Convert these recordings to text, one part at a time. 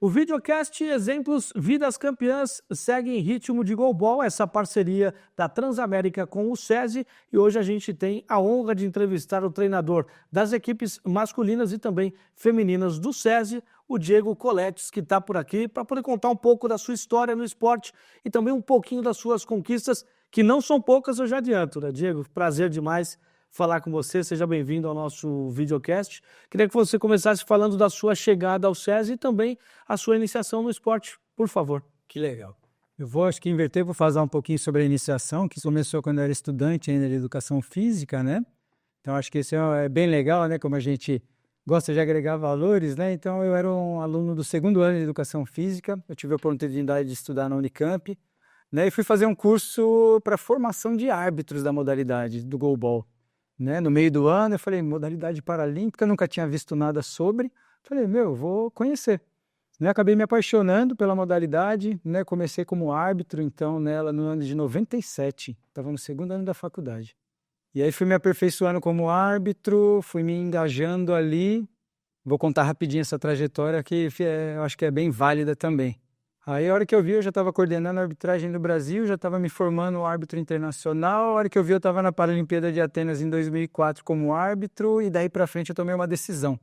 O videocast Exemplos Vidas Campeãs segue em ritmo de goalball, essa parceria da Transamérica com o SESI, e hoje a gente tem a honra de entrevistar o treinador das equipes masculinas e também femininas do SESI, o Diego Coletes, que está por aqui para poder contar um pouco da sua história no esporte e também um pouquinho das suas conquistas, que não são poucas, eu já adianto, né, Diego? Prazer demais falar com você, seja bem-vindo ao nosso videocast. Queria que você começasse falando da sua chegada ao SESI e também a sua iniciação no esporte, por favor. Que legal. Acho que inverter, vou falar um pouquinho sobre a iniciação, que começou quando eu era estudante ainda de educação física, né? Então, acho que isso é bem legal, né? Como a gente gosta de agregar valores, né? Então, eu era um aluno do segundo ano de educação física, eu tive a oportunidade de estudar na Unicamp, né? E fui fazer um curso para formação de árbitros da modalidade, do goalball. Né? No meio do ano, eu falei, modalidade paralímpica, nunca tinha visto nada sobre. Falei, vou conhecer. Né? Acabei me apaixonando pela modalidade, né? Comecei como árbitro, então, nela no ano de 97. Estava no segundo ano da faculdade. E aí fui me aperfeiçoando como árbitro, fui me engajando ali. Vou contar rapidinho essa trajetória que eu acho que é bem válida também. Aí, a hora que eu vi, eu já estava coordenando a arbitragem no Brasil, já estava me formando árbitro internacional. A hora que eu vi, eu estava na Paralimpíada de Atenas em 2004 como árbitro, e daí para frente eu tomei uma decisão.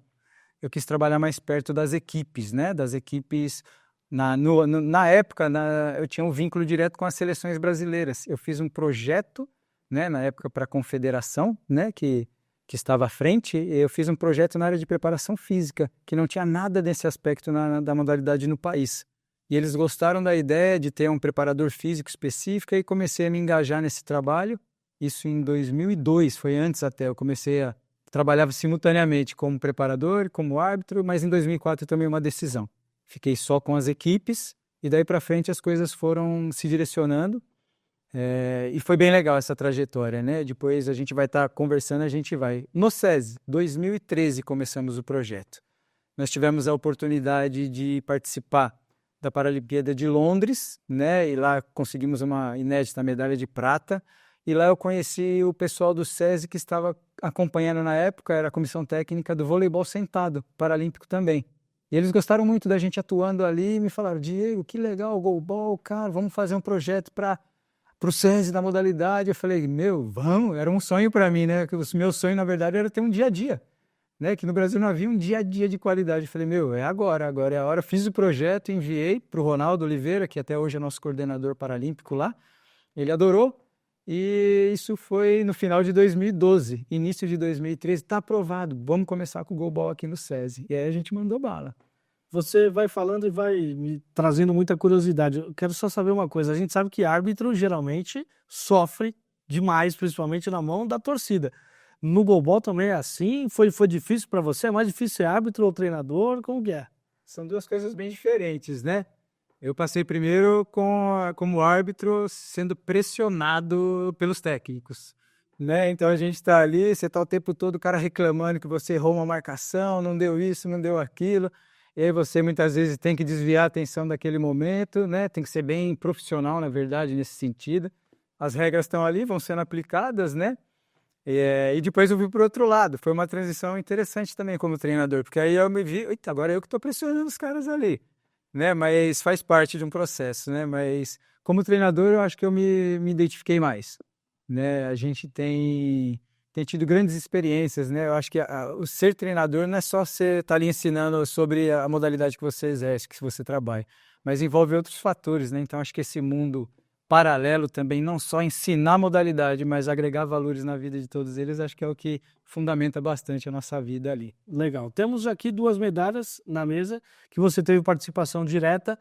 Eu quis trabalhar mais perto das equipes, né? Das equipes. Na época, eu tinha um vínculo direto com as seleções brasileiras. Eu fiz um projeto, né, na época, para a confederação, né, que estava à frente. Eu fiz um projeto na área de preparação física, que não tinha nada desse aspecto da modalidade no país. E eles gostaram da ideia de ter um preparador físico específico e comecei a me engajar nesse trabalho. Isso em 2002, foi antes até. Eu trabalhava simultaneamente como preparador, como árbitro, mas em 2004 eu tomei uma decisão. Fiquei só com as equipes e daí para frente as coisas foram se direcionando. E foi bem legal essa trajetória, né? Depois a gente vai estar conversando, a gente vai. No SESI, 2013 começamos o projeto. Nós tivemos a oportunidade de participar da Paralimpíada de Londres, né? E lá conseguimos uma inédita medalha de prata. E lá eu conheci o pessoal do SESI que estava acompanhando na época, era a comissão técnica do voleibol sentado, paralímpico também. E eles gostaram muito da gente atuando ali e me falaram, Diego, que legal, goalball, cara, vamos fazer um projeto para o SESI da modalidade. Eu falei, vamos, era um sonho para mim, né? O meu sonho, na verdade, era ter um dia a dia. Né, que no Brasil não havia um dia a dia de qualidade. Eu falei, é agora é a hora. Fiz o projeto, enviei para o Ronaldo Oliveira, que até hoje é nosso coordenador paralímpico lá. Ele adorou. E isso foi no final de 2012, início de 2013. Está aprovado, vamos começar com o goalball aqui no SESI. E aí a gente mandou bala. Você vai falando e vai me trazendo muita curiosidade. Eu quero só saber uma coisa. A gente sabe que árbitro geralmente sofre demais, principalmente na mão da torcida. No goalball também é assim? Foi difícil para você? É mais difícil ser árbitro ou treinador? Como que é? São duas coisas bem diferentes, né? Eu passei primeiro como árbitro sendo pressionado pelos técnicos, né? Então a gente está ali, você está o tempo todo o cara reclamando que você errou uma marcação, não deu isso, não deu aquilo. E aí você muitas vezes tem que desviar a atenção daquele momento, né? Tem que ser bem profissional, na verdade, nesse sentido. As regras estão ali, vão sendo aplicadas, né? E depois eu vi para o outro lado. Foi uma transição interessante também como treinador, porque aí eu me vi, eita, agora eu que estou pressionando os caras ali, né? Mas faz parte de um processo, né? Mas como treinador eu acho que eu me identifiquei mais, né? A gente tem tido grandes experiências, né? Eu acho que o ser treinador não é só você estar ali ensinando sobre a modalidade que você exerce, que você trabalha, mas envolve outros fatores, né? Então acho que esse mundo paralelo também, não só ensinar a modalidade, mas agregar valores na vida de todos eles, acho que é o que fundamenta bastante a nossa vida ali. Legal. Temos aqui 2 medalhas na mesa, que você teve participação direta,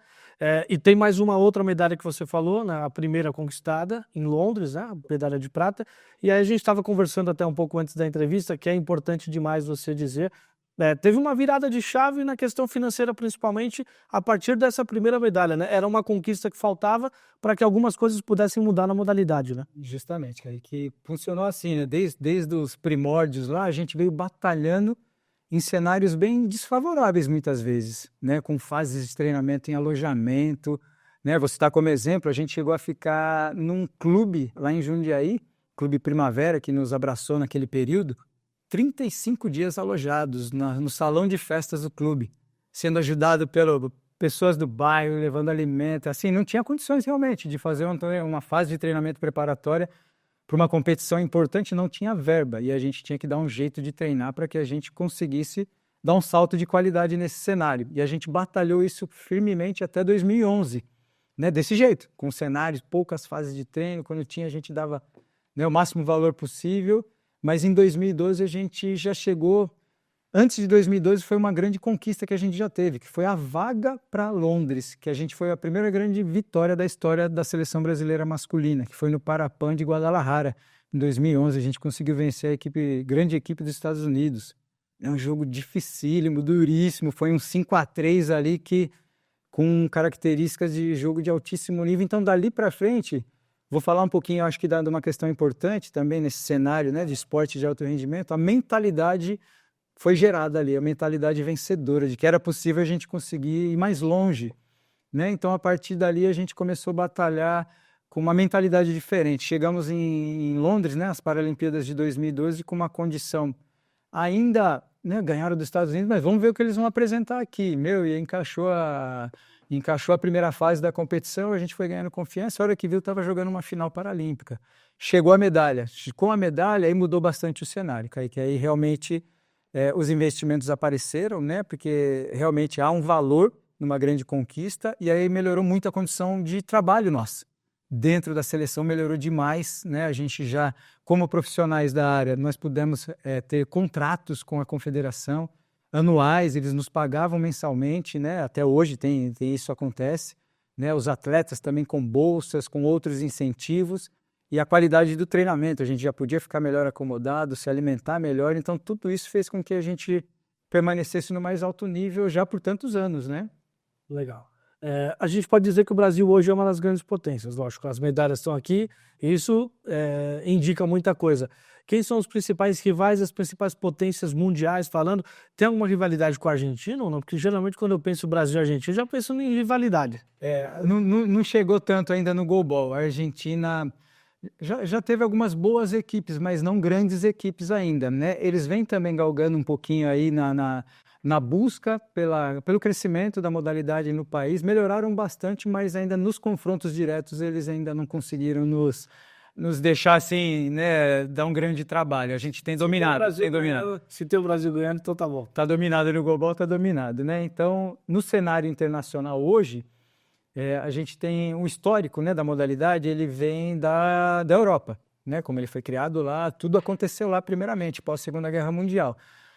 e tem mais uma outra medalha que você falou, né, a primeira conquistada em Londres, né, a medalha de prata, e aí a gente estava conversando até um pouco antes da entrevista, que é importante demais você dizer, teve uma virada de chave na questão financeira, principalmente a partir dessa primeira medalha, né? Era uma conquista que faltava para que algumas coisas pudessem mudar na modalidade, né? Justamente, cara, que funcionou assim, né? Desde os primórdios lá, a gente veio batalhando em cenários bem desfavoráveis muitas vezes, né? Com fases de treinamento em alojamento, né? Vou citar como exemplo, a gente chegou a ficar num clube lá em Jundiaí, Clube Primavera, que nos abraçou naquele período, 35 dias alojados no salão de festas do clube, sendo ajudado pessoas do bairro levando alimento, assim, não tinha condições realmente de fazer uma fase de treinamento preparatória para uma competição importante, não tinha verba, e a gente tinha que dar um jeito de treinar para que a gente conseguisse dar um salto de qualidade nesse cenário. E a gente batalhou isso firmemente até 2011, né, desse jeito, com cenários, poucas fases de treino, quando tinha a gente dava, né, o máximo valor possível, mas em 2012 a gente já chegou. Antes de 2012 foi uma grande conquista que a gente já teve, que foi a vaga para Londres, que a gente foi a primeira grande vitória da história da seleção brasileira masculina, que foi no Parapan de Guadalajara. Em 2011 a gente conseguiu vencer a grande equipe dos Estados Unidos. É um jogo dificílimo, duríssimo, foi um 5-3 ali com características de jogo de altíssimo nível. Então dali para frente, vou falar um pouquinho, acho que de uma questão importante também nesse cenário, né, de esporte de alto rendimento, a mentalidade foi gerada ali, a mentalidade vencedora, de que era possível a gente conseguir ir mais longe, né? Então, a partir dali, a gente começou a batalhar com uma mentalidade diferente. Chegamos em Londres, né, as Paralimpíadas de 2012, com uma condição ainda, né, ganharam dos Estados Unidos, mas vamos ver o que eles vão apresentar aqui. E encaixou a primeira fase da competição, a gente foi ganhando confiança, a hora que viu, estava jogando uma final paralímpica. Chegou a medalha. Com a medalha, aí mudou bastante o cenário, que aí realmente os investimentos apareceram, né, porque realmente há um valor numa grande conquista, e aí melhorou muito a condição de trabalho nossa. Dentro da seleção melhorou demais, né? A gente já, como profissionais da área, nós pudemos ter contratos com a confederação anuais, eles nos pagavam mensalmente, né? Até hoje isso acontece, né? Os atletas também com bolsas, com outros incentivos, e a qualidade do treinamento, a gente já podia ficar melhor acomodado, se alimentar melhor, então tudo isso fez com que a gente permanecesse no mais alto nível já por tantos anos, né? Legal. A gente pode dizer que o Brasil hoje é uma das grandes potências, lógico, as medalhas estão aqui, e isso indica muita coisa. Quem são os principais rivais, as principais potências mundiais falando? Tem alguma rivalidade com a Argentina ou não? Porque geralmente quando eu penso Brasil e Argentina, eu já penso em rivalidade. Não chegou tanto ainda no goalball. A Argentina já teve algumas boas equipes, mas não grandes equipes ainda, né? Eles vêm também galgando um pouquinho aí na busca pelo crescimento da modalidade no país, melhoraram bastante, mas ainda nos confrontos diretos eles ainda não conseguiram nos deixar assim, né, dar um grande trabalho. A gente tem dominado. Se tem o Brasil ganhando, então tá bom. Tá dominado no global, tá dominado, né? Então, no cenário internacional hoje, a gente tem um histórico, né, da modalidade, ele vem da Europa, né? Como ele foi criado lá, tudo aconteceu lá primeiramente, pós Segunda Guerra Mundial.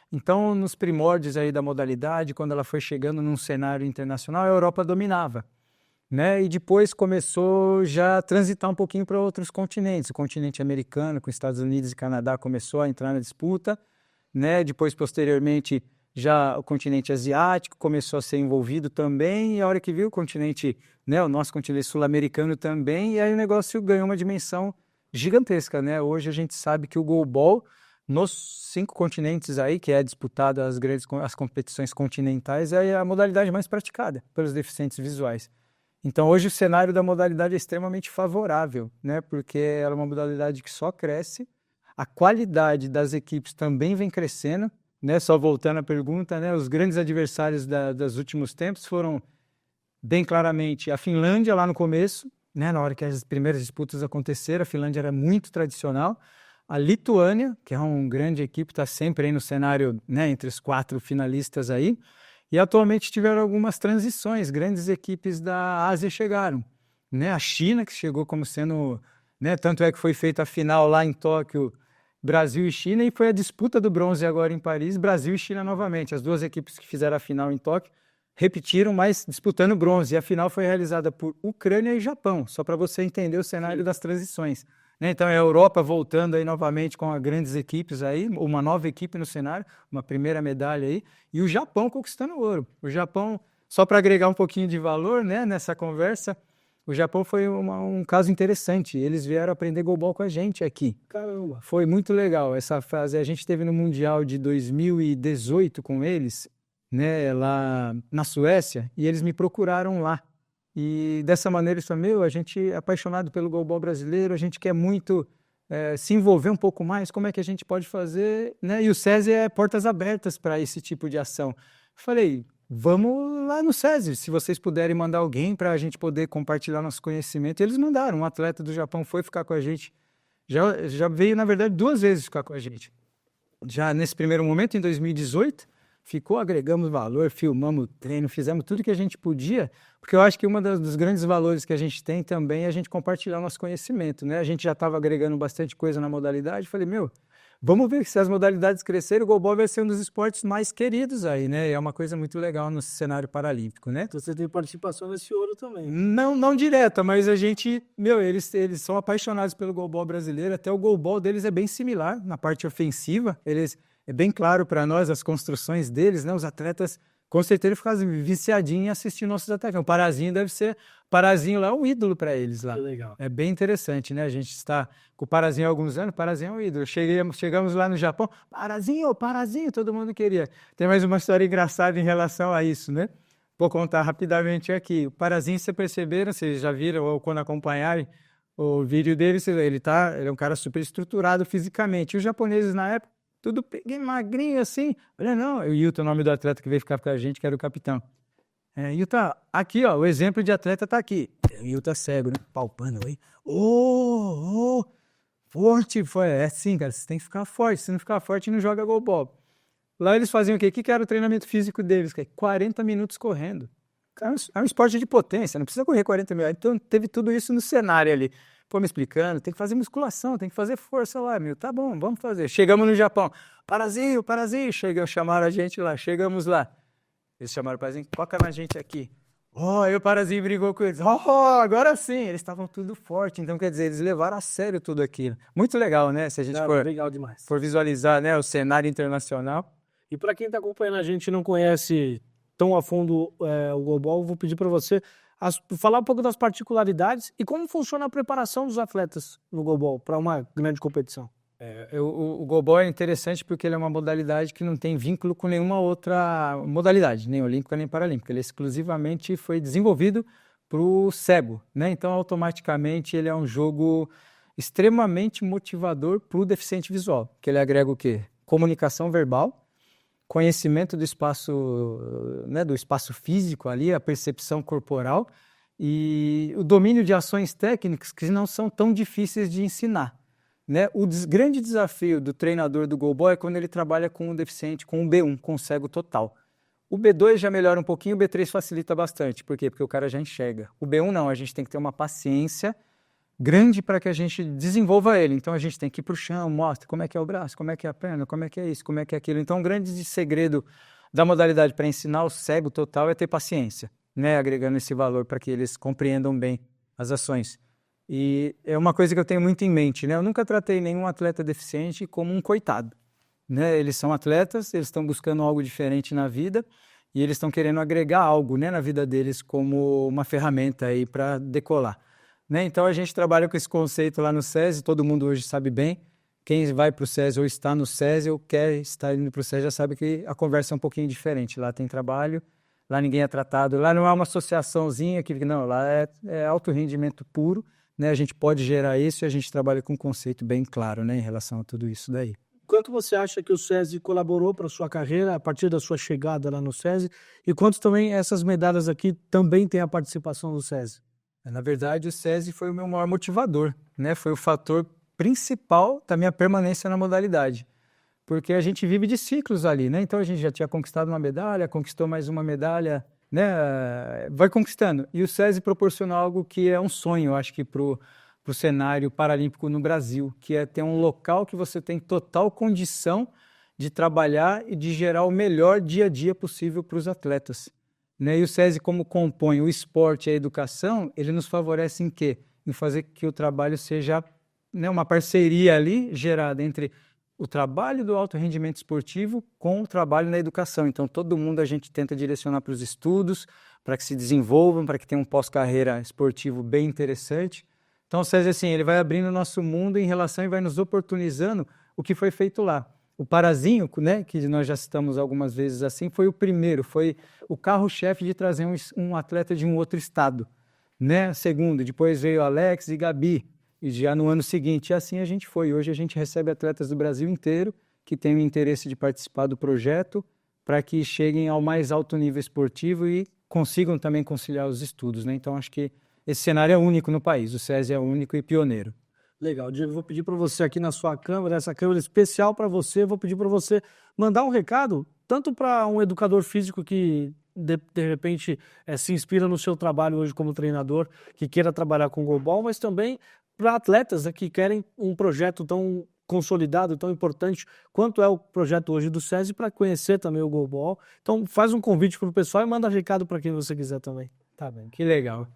Então, nos primórdios aí da modalidade, quando ela foi chegando num cenário internacional, a Europa dominava, né? E depois começou já a transitar um pouquinho para outros continentes. O continente americano, com Estados Unidos e Canadá, começou a entrar na disputa, né? Depois, posteriormente, já o continente asiático começou a ser envolvido também, e a hora que viu o continente, né, o nosso continente sul-americano também, e aí o negócio ganhou uma dimensão gigantesca, né? Hoje a gente sabe que o goalball, nos 5 continentes aí, que é disputado as competições continentais, é a modalidade mais praticada pelos deficientes visuais. Então hoje o cenário da modalidade é extremamente favorável, né? Porque ela é uma modalidade que só cresce, a qualidade das equipes também vem crescendo, né? Só voltando à pergunta, né? Os grandes adversários dos últimos tempos foram bem claramente a Finlândia lá no começo, né? Na hora que as primeiras disputas aconteceram, a Finlândia era muito tradicional. A Lituânia, que é uma grande equipe, está sempre aí no cenário, né, entre os 4 finalistas aí. E atualmente tiveram algumas transições, grandes equipes da Ásia chegaram, né? A China, que chegou como sendo, né, tanto é que foi feita a final lá em Tóquio, Brasil e China, e foi a disputa do bronze agora em Paris, Brasil e China novamente. As 2 equipes que fizeram a final em Tóquio repetiram, mas disputando bronze. E a final foi realizada por Ucrânia e Japão, só para você entender o cenário das transições. Então, a Europa voltando aí novamente com grandes equipes aí, uma nova equipe no cenário, uma primeira medalha aí, e o Japão conquistando ouro. O Japão, só para agregar um pouquinho de valor, né, nessa conversa, o Japão foi um caso interessante. Eles vieram aprender goalball com a gente aqui. Caramba! Foi muito legal essa fase. A gente esteve no Mundial de 2018 com eles, né, lá na Suécia, e eles me procuraram lá. E dessa maneira eles falaram, a gente é apaixonado pelo goalball brasileiro, a gente quer muito se envolver um pouco mais, como é que a gente pode fazer, né? E o SESI é portas abertas para esse tipo de ação. Falei, vamos lá no SESI, se vocês puderem mandar alguém para a gente poder compartilhar nosso conhecimento. Eles mandaram, um atleta do Japão foi ficar com a gente, já veio, na verdade, 2 vezes ficar com a gente. Já nesse primeiro momento, em 2018, ficou, agregamos valor, filmamos o treino, fizemos tudo que a gente podia, porque eu acho que dos grandes valores que a gente tem também é a gente compartilhar nosso conhecimento, né? A gente já estava agregando bastante coisa na modalidade, falei, vamos ver se as modalidades crescerem, o goalball vai ser um dos esportes mais queridos aí, né? E é uma coisa muito legal no cenário paralímpico, né? Então você tem participação nesse ouro também. Não direta, mas a gente, eles são apaixonados pelo goalball brasileiro, até o goalball deles é bem similar na parte ofensiva, é bem claro para nós as construções deles, né? Os atletas, com certeza, ficam viciadinhos em assistir nossos atletas. O Parazinho Parazinho lá é um ídolo para eles lá. Que legal. É bem interessante, né? A gente está com o Parazinho há alguns anos, o Parazinho é um ídolo. Chegamos lá no Japão, Parazinho, todo mundo queria. Tem mais uma história engraçada em relação a isso, né? Vou contar rapidamente aqui. O Parazinho, vocês perceberam, vocês já viram, ou quando acompanharem o vídeo dele, ele é um cara super estruturado fisicamente. E os japoneses, na época, tudo magrinho assim. Olha, não, o Yuta, o nome do atleta que veio ficar com a gente, que era o capitão. Yuta, aqui, ó, o exemplo de atleta tá aqui. O Yuta cego, né? Palpando aí. Forte. É assim, cara, você tem que ficar forte. Se não ficar forte, não joga goalball. Lá eles faziam o quê? O que era o treinamento físico deles? 40 minutos correndo. É um esporte de potência, não precisa correr 40 minutos. Então teve tudo isso no cenário ali. Pô, me explicando, tem que fazer musculação, tem que fazer força lá, tá bom, vamos fazer. Chegamos no Japão, Parazinho, chamaram a gente lá, chegamos lá. Eles chamaram o Parazinho, toca na gente aqui. Aí o Parazinho brigou com eles, agora sim, eles estavam tudo forte, então quer dizer, eles levaram a sério tudo aquilo. Muito legal, né, se a gente legal demais. for visualizar, né, o cenário internacional. E para quem está acompanhando a gente e não conhece tão a fundo o goalball, eu vou pedir para você falar um pouco das particularidades e como funciona a preparação dos atletas no goalball para uma grande competição. O goalball é interessante porque ele é uma modalidade que não tem vínculo com nenhuma outra modalidade, nem olímpica nem paralímpica. Ele exclusivamente foi desenvolvido para o cego, né? Então, automaticamente, ele é um jogo extremamente motivador para o deficiente visual, que ele agrega o quê? Comunicação verbal, conhecimento do espaço físico ali, a percepção corporal e o domínio de ações técnicas que não são tão difíceis de ensinar, né? O grande desafio do treinador do goalball é quando ele trabalha com um deficiente, com um B1, com um cego total. O B2 já melhora um pouquinho, o B3 facilita bastante. Por quê? Porque o cara já enxerga. O B1 não, a gente tem que ter uma paciência grande para que a gente desenvolva ele. Então a gente tem que ir para o chão, mostra como é que é o braço, como é que é a perna, como é que é isso, como é que é aquilo. Então o grande segredo da modalidade para ensinar o cego total é ter paciência, né? Agregando esse valor para que eles compreendam bem as ações. E é uma coisa que eu tenho muito em mente, né? Eu nunca tratei nenhum atleta deficiente como um coitado, né? Eles são atletas, eles estão buscando algo diferente na vida e eles estão querendo agregar algo, né, na vida deles como uma ferramenta aí para decolar. Né? Então a gente trabalha com esse conceito lá no SESI, todo mundo hoje sabe bem, quem vai para o SESI ou está no SESI ou quer estar indo para o SESI já sabe que a conversa é um pouquinho diferente, lá tem trabalho, lá ninguém é tratado, lá não é uma associaçãozinha, não, lá é alto rendimento puro, né? A gente pode gerar isso e a gente trabalha com um conceito bem claro, né, em relação a tudo isso daí. Quanto você acha que o SESI colaborou para a sua carreira a partir da sua chegada lá no SESI e quanto também essas medalhas aqui também têm a participação do SESI? Na verdade, o SESI foi o meu maior motivador, né? Foi o fator principal da minha permanência na modalidade, porque a gente vive de ciclos ali, né? Então a gente já tinha conquistado uma medalha, conquistou mais uma medalha, né? Vai conquistando. E o SESI proporcionou algo que é um sonho, eu acho que para o cenário paralímpico no Brasil, que é ter um local que você tem total condição de trabalhar e de gerar o melhor dia a dia possível para os atletas. Né? E o SESI, como compõe o esporte e a educação, ele nos favorece em quê? Em fazer que o trabalho seja, né, uma parceria ali gerada entre o trabalho do alto rendimento esportivo com o trabalho na educação. Então, todo mundo a gente tenta direcionar para os estudos, para que se desenvolvam, para que tenham um pós-carreira esportivo bem interessante. Então, o SESI, assim, ele vai abrindo o nosso mundo em relação e vai nos oportunizando o que foi feito lá. O Parazinho, né, que nós já citamos algumas vezes assim, foi o primeiro, foi o carro-chefe de trazer um atleta de um outro estado, né? Segundo, depois veio Alex e Gabi, e já no ano seguinte, e assim a gente foi. Hoje a gente recebe atletas do Brasil inteiro que têm o interesse de participar do projeto para que cheguem ao mais alto nível esportivo e consigam também conciliar os estudos, né? Então, acho que esse cenário é único no país, o SESI é único e pioneiro. Legal, Diego, vou pedir para você aqui na sua câmera, essa câmera especial para você, vou pedir para você mandar um recado, tanto para um educador físico que de repente se inspira no seu trabalho hoje como treinador, que queira trabalhar com goalball, mas também para atletas, né, que querem um projeto tão consolidado, tão importante quanto é o projeto hoje do SESI, para conhecer também o goalball. Então faz um convite para o pessoal e manda recado para quem você quiser também. Tá bem, que legal.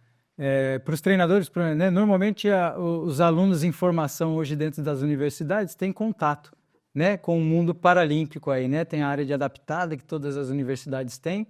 Para os treinadores, né, normalmente os alunos em formação hoje dentro das universidades têm contato, né, com o mundo paralímpico aí, né? Tem a área de adaptada que todas as universidades têm,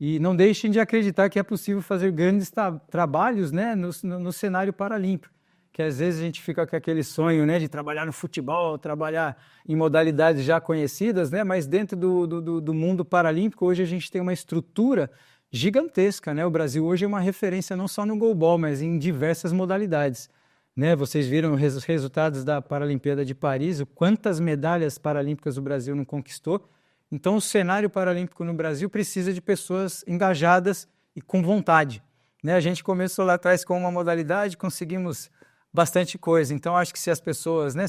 e não deixem de acreditar que é possível fazer grandes trabalhos, né, no cenário paralímpico, que às vezes a gente fica com aquele sonho, né, de trabalhar no futebol, trabalhar em modalidades já conhecidas, né, mas dentro do mundo paralímpico hoje a gente tem uma estrutura gigantesca, né? O Brasil hoje é uma referência não só no goalball, mas em diversas modalidades, né? Vocês viram os resultados da Paralimpíada de Paris, quantas medalhas paralímpicas o Brasil não conquistou. Então, o cenário paralímpico no Brasil precisa de pessoas engajadas e com vontade, né? A gente começou lá atrás com uma modalidade, conseguimos bastante coisa. Então, acho que se as pessoas, né,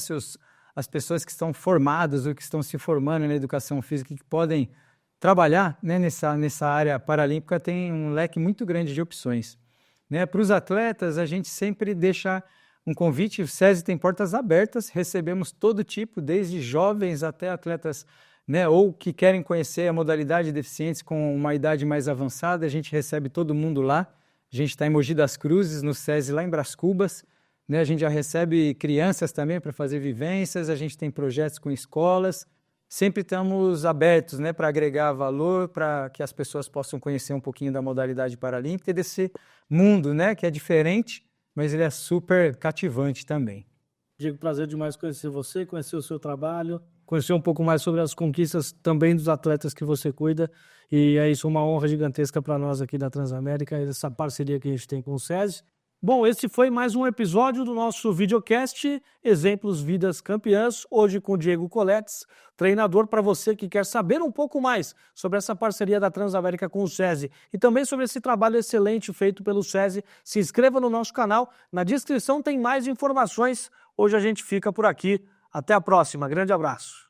as pessoas que estão formadas ou que estão se formando na educação física, que podem trabalhar, né, nessa área paralímpica, tem um leque muito grande de opções, né? Para os atletas, a gente sempre deixa um convite, o SESI tem portas abertas, recebemos todo tipo, desde jovens até atletas, né, ou que querem conhecer a modalidade de deficientes com uma idade mais avançada, a gente recebe todo mundo lá. A gente está em Mogi das Cruzes, no SESI lá em Brás Cubas, né? A gente já recebe crianças também para fazer vivências, a gente tem projetos com escolas. Sempre estamos abertos, né, para agregar valor, para que as pessoas possam conhecer um pouquinho da modalidade paralímpica e desse mundo, né, que é diferente, mas ele é super cativante também. Diego, prazer demais conhecer você, conhecer o seu trabalho, conhecer um pouco mais sobre as conquistas também dos atletas que você cuida. E é isso, uma honra gigantesca para nós aqui da Transamérica, essa parceria que a gente tem com o SESI. Bom, esse foi mais um episódio do nosso videocast Exemplos Vidas Campeãs, hoje com o Diego Coletes, treinador, para você que quer saber um pouco mais sobre essa parceria da Transamérica com o SESI e também sobre esse trabalho excelente feito pelo SESI. Se inscreva no nosso canal, na descrição tem mais informações. Hoje a gente fica por aqui, até a próxima, grande abraço.